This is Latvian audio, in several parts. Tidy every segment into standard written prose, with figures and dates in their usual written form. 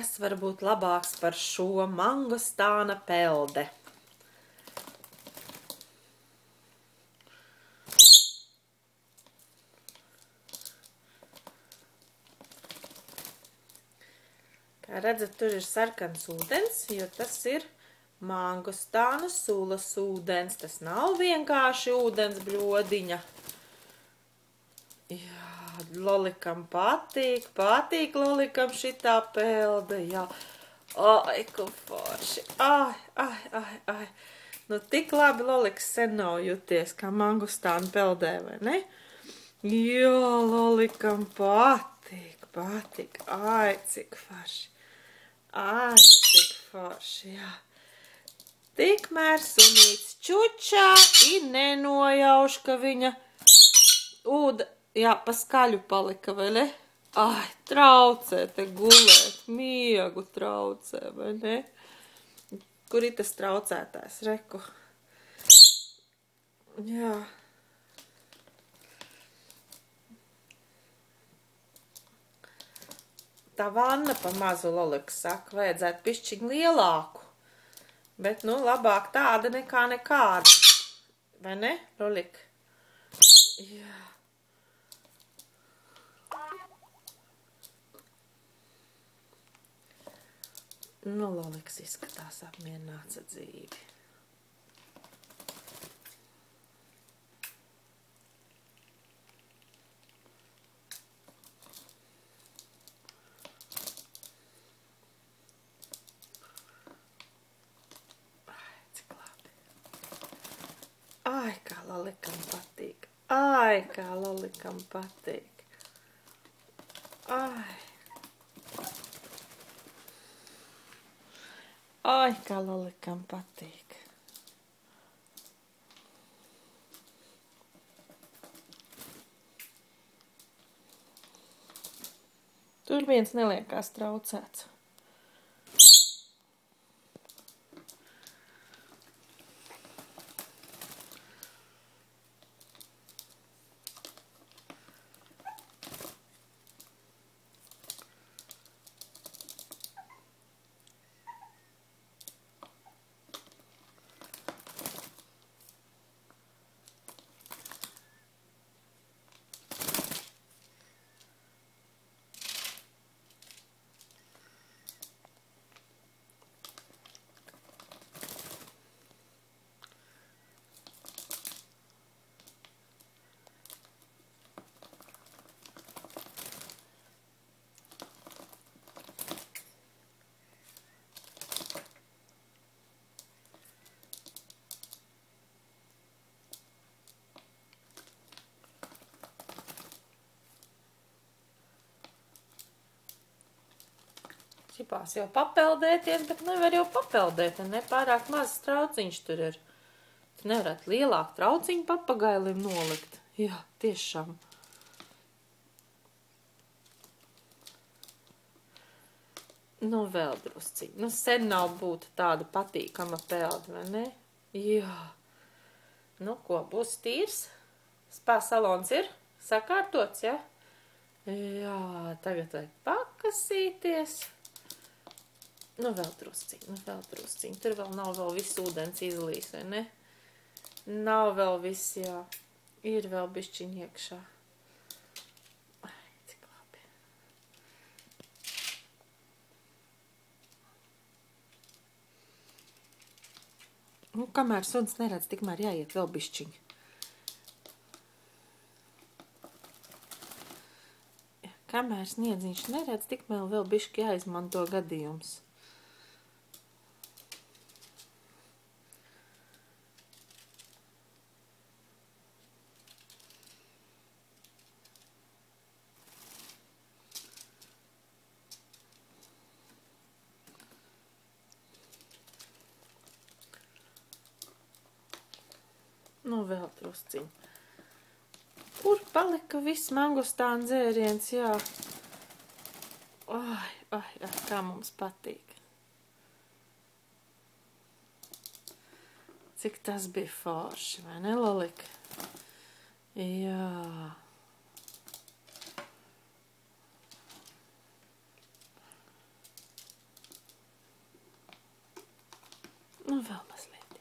Kas var būt labāks par šo mangostāna pelde? Kā redzat, tur ir sarkans ūdens, jo tas ir mangostāna sulas ūdens. Tas nav vienkārši ūdens bļodiņa. Jā, Lolikam patīk Lolikam šitā pelde, jā. Ai, ko forši, ai. Nu, tik labi Loliks sen nav juties, kā mangostāna peldē, vai ne? Jā, Lolikam patīk, ai, cik forši. Ai, cik forši, jā. Tikmēr sunīts čučā ir nenojauš, ka viņa jā, pa skaļu palika, vai ne? Ai, traucē te gulēt, miegu traucē, vai ne? Kur ir tas traucētājs, reku? Jā. Tā vanna pa mazu, Loliks saka, vajadzētu pišķiņ lielāku. Bet, nu, labāk tāda nekā nekāda. Vai ne, Lolik? Jā. Nu, Loliks izskatās apmierināts ar dzīvi. Ai, kā Lolikam patīk. Ai, kā Lolikam patīk. Ai. Ai, kā Lolikam patīk. Tur viens neliekās traucēts. Šipās jau papeldēties, bet nevar jau papeldēt, ne pārāk mazs trauciņš tur ir. Tu nevarētu lielāku trauciņu papagailim nolikt. Jā, tiešām. Nu, vēl drusciņi. Nu, sen nav būtu tāda patīkama pelde, vai ne? Jā. Nu, ko, būs tīrs? Spā salons ir sakārtots, ja? Jā, tagad vajag pakasīties. Nu, vēl drusciņi. Tur vēl nav vēl viss ūdens izlīs, vai ne? Nav vēl viss, jā. Ir vēl bišķiņ iekšā. Ai, cik labi. Nu, kamēr suns neredz, tikmēr jāiet vēl bišķiņ. Kamēr sniedziņš neredz, tikmēr vēl bišķi jāizmanto gadījums. Nu, vēl drusciņ. Kur palika viss mangostāna dzēriens, jā. Ai, kā mums patīk. Cik tas bija forši, vai ne, Lolika? Jā. Nu, vēl mazliet.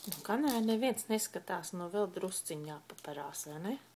Nu, kā nē, neviens neskatās, no vēl drusciņā paparās, vai ne?